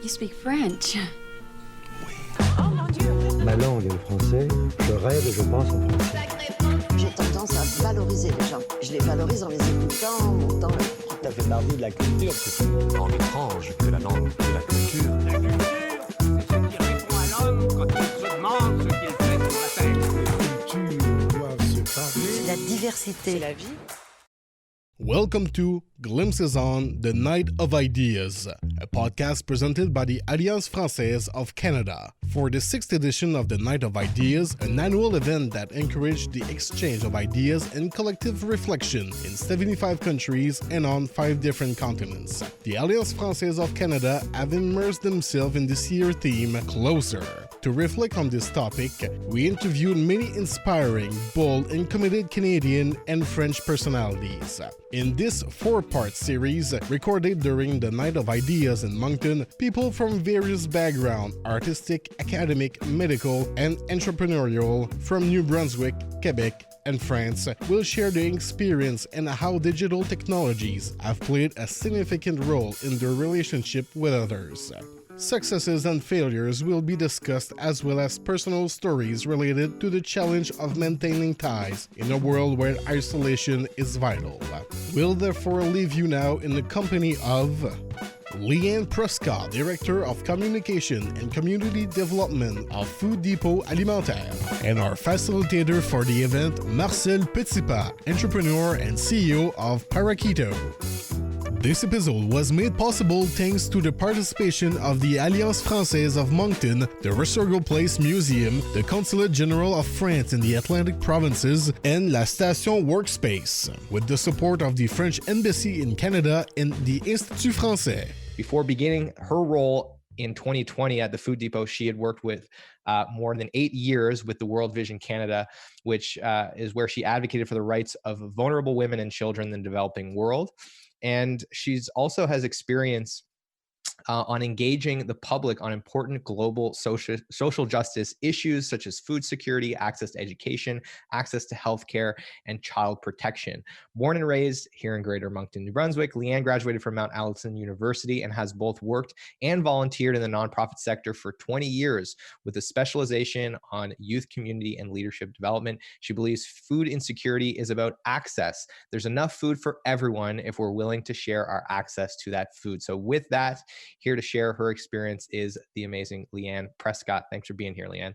You speak French. Ma langue est le français, je rêve et je pense en français. J'ai tendance à valoriser les gens. Je les valorise en les écoutant, en montant. Ça fait partie de la culture. C'est une langue étrange que la langue de la culture. La culture, c'est ce qui répond à l'homme quand il se demande ce qu'il fait sur la terre. Les cultures doivent se parler. C'est la diversité. C'est la vie. Welcome to Glimpses on the Night of Ideas, a podcast presented by the Alliances Françaises of Canada. For the 6th edition of the Night of Ideas, an annual event that encouraged the exchange of ideas and collective reflection in 75 countries and on 5 different continents. The Alliances Françaises of Canada have immersed themselves in this year's theme, Closer. To reflect on this topic, we interviewed many inspiring, bold, and committed Canadian and French personalities. In this 4-part series, recorded during the Night of Ideas in Moncton, people from various backgrounds, artistic, academic, medical, and entrepreneurial, from New Brunswick, Quebec, and France, will share their experience and how digital technologies have played a significant role in their relationship with others. Successes and failures will be discussed, as well as personal stories related to the challenge of maintaining ties in a world where isolation is vital. We'll therefore leave you now in the company of Leanne Prescott, Director of Communication and Community Development of Food Depôt Alimentaire, and our facilitator for the event, Marcel Petitpas, Entrepreneur and CEO of Parakeeto. This episode was made possible thanks to the participation of the Alliances Françaises of Moncton, the Ressorgo Place Museum, the Consulate General of France in the Atlantic Provinces, and La Station Workspace, with the support of the French Embassy in Canada and the Institut Français. Before beginning her role in 2020 at the Food Depot, she had worked with more than 8 years with the World Vision Canada, which is where she advocated for the rights of vulnerable women and children in the developing world. And she's also has experience on engaging the public on important global social justice issues such as food security, access to education, access to healthcare, and child protection. Born and raised here in Greater Moncton, New Brunswick, Leanne graduated from Mount Allison University and has both worked and volunteered in the nonprofit sector for 20 years with a specialization on youth, community, and leadership development. She believes food insecurity is about access. There's enough food for everyone if we're willing to share our access to that food. So with that, here to share her experience is the amazing Leanne Prescott. Thanks for being here, Leanne.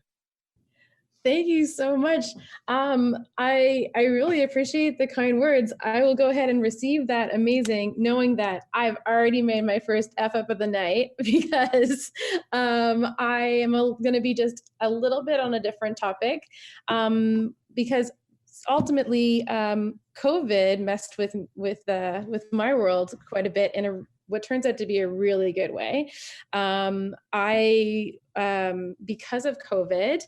Thank you so much. I really appreciate the kind words. I will go ahead and receive that amazing, knowing that I've already made my first F up of the night because I am going to be just a little bit on a different topic because ultimately COVID messed with my world quite a bit in what turns out to be a really good way. Because of COVID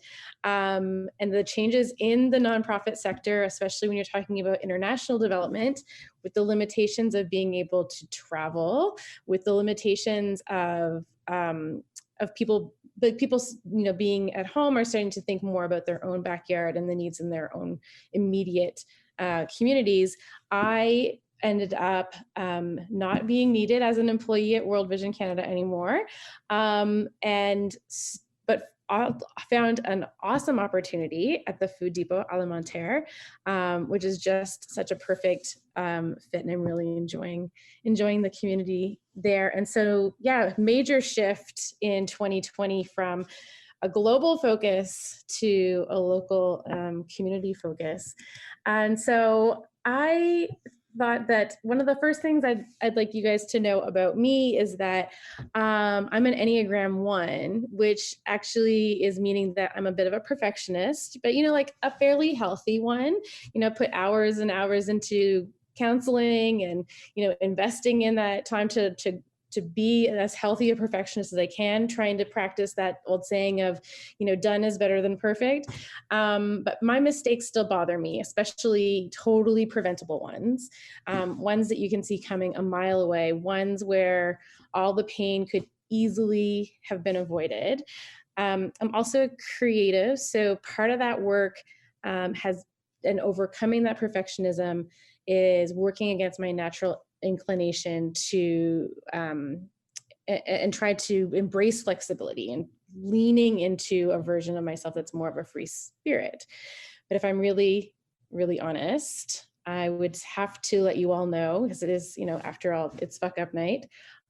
and the changes in the nonprofit sector, especially when you're talking about international development, with the limitations of being able to travel, with the limitations of people, being at home are starting to think more about their own backyard and the needs in their own immediate communities. I ended up not being needed as an employee at World Vision Canada anymore, but I found an awesome opportunity at the Food Depot Alimentaire, which is just such a perfect fit, and I'm really enjoying the community there. And so, yeah, major shift in 2020 from a global focus to a local community focus. And so I thought that one of the first things I'd like you guys to know about me is that I'm an Enneagram 1, which actually is meaning that I'm a bit of a perfectionist, but like a fairly healthy one. Put hours and hours into counseling and investing in that time to be as healthy a perfectionist as I can, trying to practice that old saying of, done is better than perfect. But my mistakes still bother me, especially totally preventable ones, ones that you can see coming a mile away, ones where all the pain could easily have been avoided. I'm also creative. So part of that work has, and overcoming that perfectionism is working against my natural inclination to and tried to embrace flexibility and leaning into a version of myself that's more of a free spirit. But if I'm really, really honest, I would have to let you all know, because it is, after all, it's fuck up night.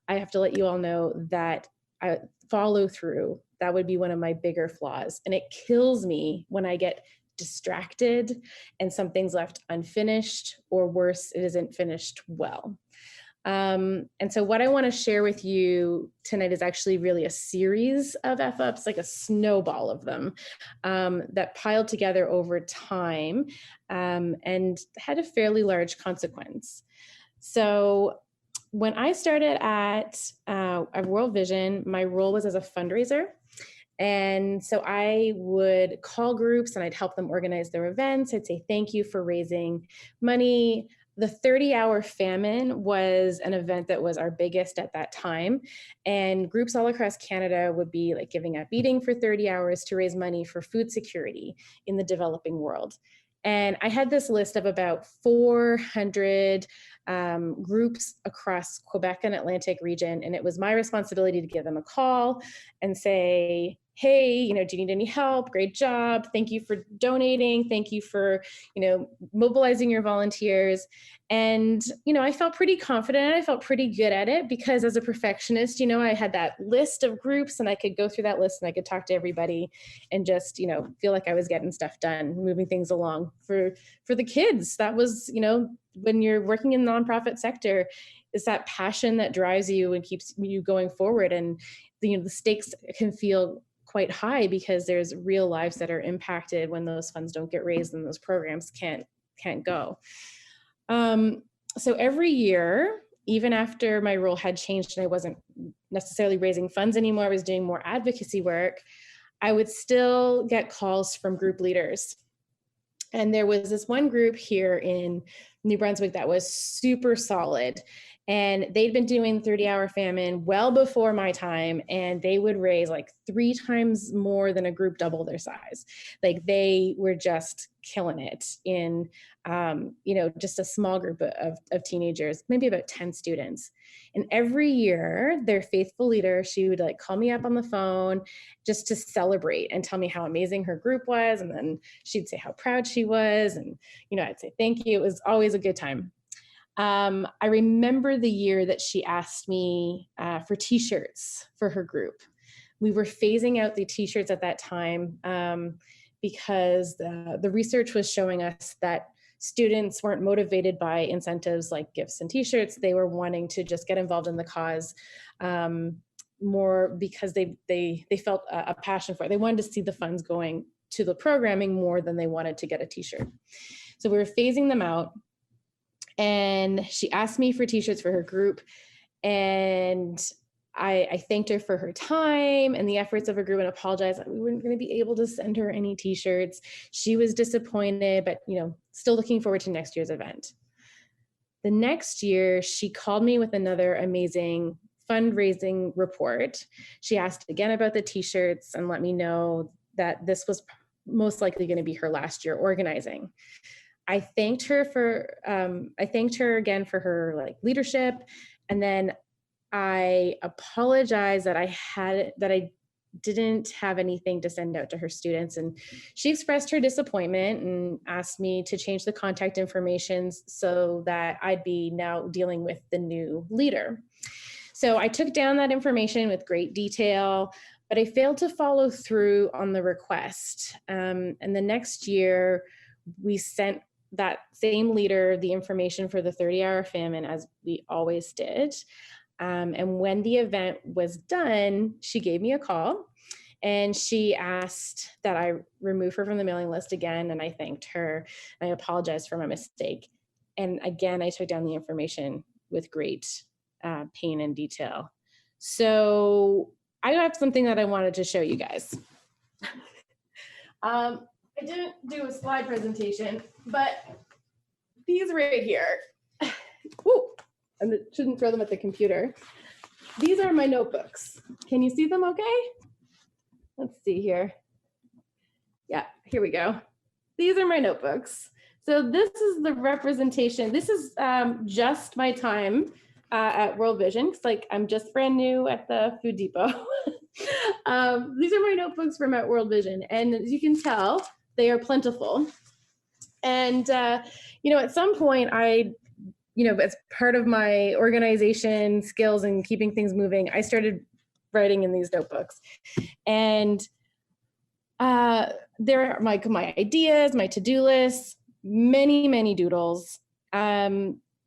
I have to let you all know that I follow through. That would be one of my bigger flaws. And it kills me when I get distracted and something's left unfinished, or worse, it isn't finished well. And so what I want to share with you tonight is actually really a series of F-ups, like a snowball of them, that piled together over time, and had a fairly large consequence. So when I started at World Vision, my role was as a fundraiser. And so I would call groups and I'd help them organize their events. I'd say, thank you for raising money. The 30-hour famine was an event that was our biggest at that time. And groups all across Canada would be like giving up eating for 30 hours to raise money for food security in the developing world. And I had this list of about 400 groups across Quebec and Atlantic region. And it was my responsibility to give them a call and say, hey, do you need any help? Great job. Thank you for donating. Thank you for, mobilizing your volunteers. And, I felt pretty confident. I felt pretty good at it because as a perfectionist, I had that list of groups and I could go through that list and I could talk to everybody and just, feel like I was getting stuff done, moving things along for the kids. That was, when you're working in the nonprofit sector, it's that passion that drives you and keeps you going forward. And, the stakes can feel quite high because there's real lives that are impacted when those funds don't get raised and those programs can't go. So every year, even after my role had changed and I wasn't necessarily raising funds anymore, I was doing more advocacy work, I would still get calls from group leaders. And there was this one group here in New Brunswick that was super solid. And they'd been doing 30-hour famine well before my time, and they would raise like 3 times more than a group double their size. Like they were just killing it in, just a small group of teenagers, maybe about 10 students. And every year, their faithful leader, she would like call me up on the phone just to celebrate and tell me how amazing her group was. And then she'd say how proud she was. And, I'd say, thank you. It was always a good time. I remember the year that she asked me for t-shirts for her group. We were phasing out the t-shirts at that time because the research was showing us that students weren't motivated by incentives like gifts and t-shirts. They were wanting to just get involved in the cause more because they felt a passion for it. They wanted to see the funds going to the programming more than they wanted to get a t-shirt. So we were phasing them out. And she asked me for t-shirts for her group. And I thanked her for her time and the efforts of her group and apologized that we weren't going to be able to send her any t-shirts. She was disappointed, but still looking forward to next year's event. The next year, she called me with another amazing fundraising report. She asked again about the t-shirts and let me know that this was most likely going to be her last year organizing. I thanked her again for her leadership. And then I apologized that I didn't have anything to send out to her students. And she expressed her disappointment and asked me to change the contact information so that I'd be now dealing with the new leader. So I took down that information with great detail, but I failed to follow through on the request. And the next year we sent that same leader the information for the 30-hour famine as we always did. And when the event was done, she gave me a call and she asked that I remove her from the mailing list again. And I thanked her. I apologized for my mistake. And again, I took down the information with great pain and detail. So I have something that I wanted to show you guys. I didn't do a slide presentation, but these right here, whoo, I shouldn't throw them at the computer. These are my notebooks. Can you see them okay? Let's see here. Yeah, here we go. These are my notebooks. So this is the representation. This is just my time at World Vision. It's like I'm just brand new at the Food Depot. These are my notebooks from at World Vision, and as you can tell, they are plentiful. And at some point, as part of my organization skills and keeping things moving, I started writing in these notebooks, and there are my ideas, my to-do lists, many doodles.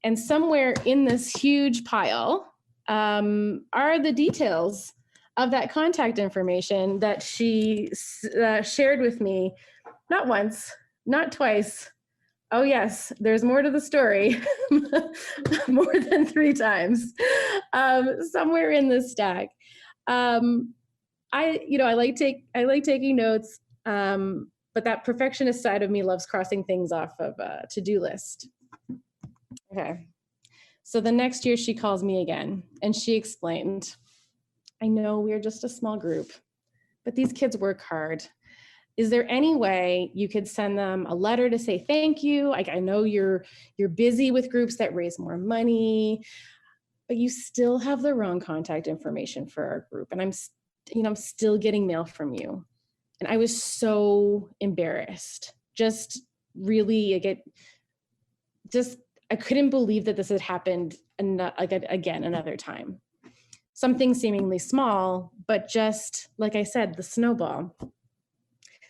And somewhere in this huge pile are the details of that contact information that she shared with me, not once, not twice. Oh yes, there's more to the story, more than 3 times, somewhere in this stack. I like taking notes, but that perfectionist side of me loves crossing things off of a to-do list. Okay, so the next year she calls me again, and she explained, I know we're just a small group, but these kids work hard. Is there any way you could send them a letter to say thank you? Like, I know you're busy with groups that raise more money, but you still have the wrong contact information for our group, and I'm still getting mail from you. And I was so embarrassed. Just really, I couldn't believe that this had happened again another time. Something seemingly small, but just like I said, the snowball.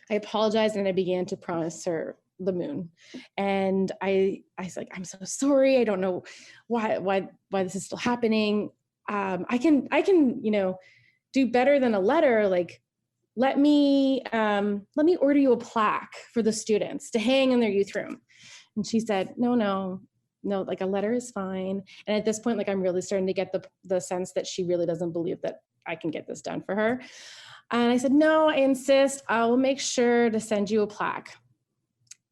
I apologized and I began to promise her the moon. And I was like, I'm so sorry. I don't know why this is still happening. I can do better than a letter. Like, let me order you a plaque for the students to hang in their youth room. And she said, no, like a letter is fine. And at this point, like, I'm really starting to get the sense that she really doesn't believe that I can get this done for her. And I said, no, I insist. I will make sure to send you a plaque.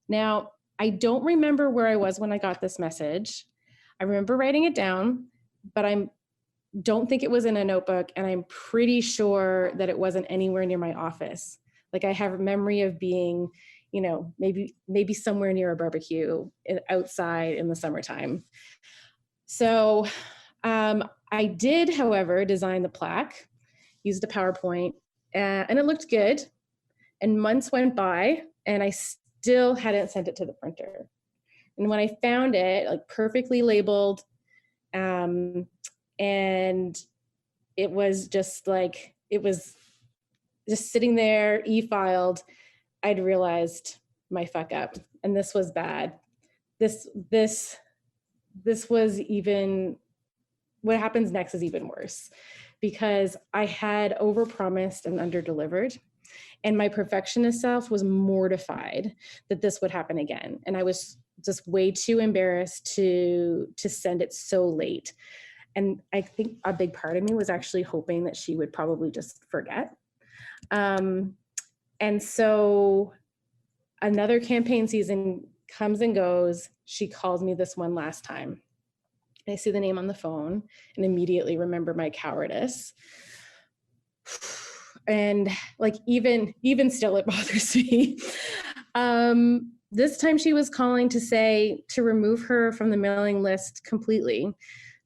Now, I don't remember where I was when I got this message. I remember writing it down, but I don't think it was in a notebook. And I'm pretty sure that it wasn't anywhere near my office. Like, I have a memory of being, maybe somewhere near a barbecue outside in the summertime. So I did, however, design the plaque, used a PowerPoint, and it looked good. And months went by and I still hadn't sent it to the printer. And when I found it, like, perfectly labeled, and it was just sitting there, e-filed, I'd realized my fuck up, and this was bad. This was even, what happens next is even worse, because I had overpromised and underdelivered, and my perfectionist self was mortified that this would happen again. And I was just way too embarrassed to send it so late. And I think a big part of me was actually hoping that she would probably just forget. And so another campaign season comes and goes. She calls me this one last time. I see the name on the phone and immediately remember my cowardice. And like, even still, it bothers me. This time she was calling to say to remove her from the mailing list completely,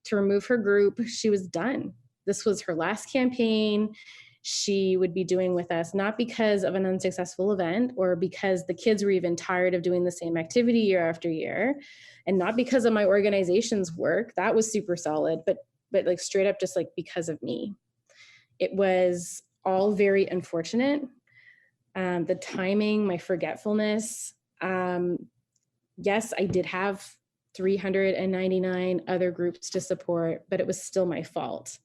to remove her group. She was done. This was her last campaign she would be doing with us, not because of an unsuccessful event or because the kids were even tired of doing the same activity year after year, and not because of my organization's work. That was super solid, but like straight up just like because of me. It was all very unfortunate. The timing, my forgetfulness. Yes, I did have 399 other groups to support, but it was still my fault.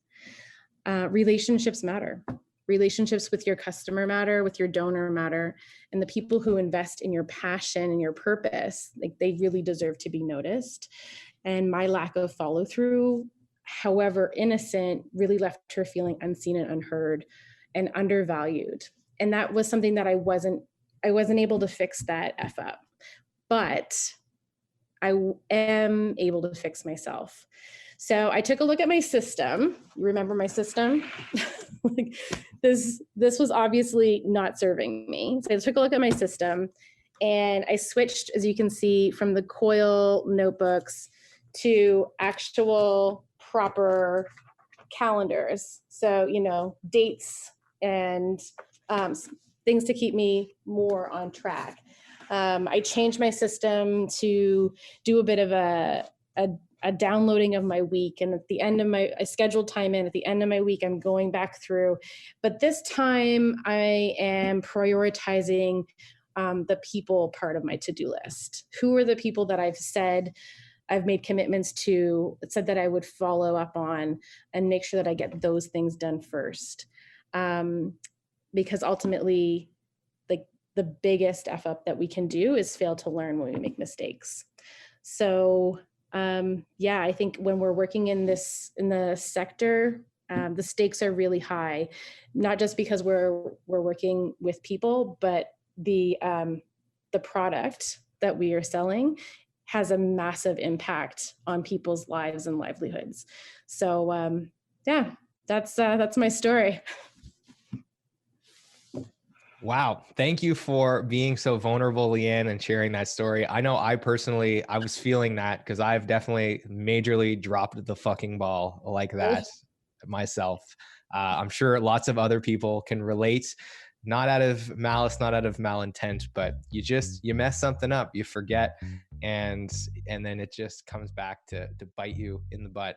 Relationships matter. Relationships with your customer matter, with your donor matter, and the people who invest in your passion and your purpose, like, they really deserve to be noticed. And my lack of follow through, however innocent, really left her feeling unseen and unheard and undervalued. And that was something that I wasn't able to fix that F up, but I am able to fix myself. So I took a look at my system. You remember my system? Like, this was obviously not serving me. So I took a look at my system and I switched, as you can see, from the COIL notebooks to actual proper calendars. So, dates and things to keep me more on track. I changed my system to do a bit of a downloading of my week. And at the end of I scheduled time in, at the end of my week, I'm going back through. But this time I am prioritizing the people part of my to-do list. Who are the people that I've made commitments to, said that I would follow up on and make sure that I get those things done first. Because ultimately, like, the biggest F up that we can do is fail to learn when we make mistakes. So I think when we're working in the sector, the stakes are really high, not just because we're working with people, but the product that we are selling has a massive impact on people's lives and livelihoods. So that's my story. Wow. Thank you for being so vulnerable, Leanne, and sharing that story. I know I was feeling that because I've definitely majorly dropped the fucking ball like that myself. I'm sure lots of other people can relate, not out of malice, not out of malintent, but you mess something up, you forget, and then it just comes back to bite you in the butt.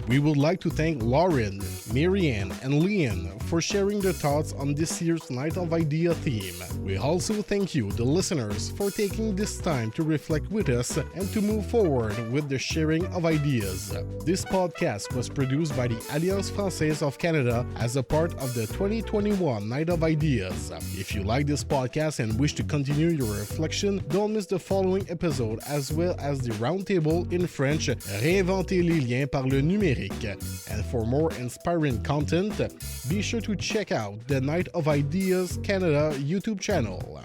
We would like to thank Lauren, Marianne, and Leanne for sharing their thoughts on this year's Night of Idea theme. We also thank you, the listeners, for taking this time to reflect with us and to move forward with the sharing of ideas. This podcast was produced by the Alliances Françaises of Canada as a part of the 2021 Night of Ideas. If you like this podcast and wish to continue your reflection, don't miss the following episode as well as the roundtable in French, Réinventer les liens par le numérique. And for more inspiring content, be sure to check out the Night of Ideas Canada YouTube channel.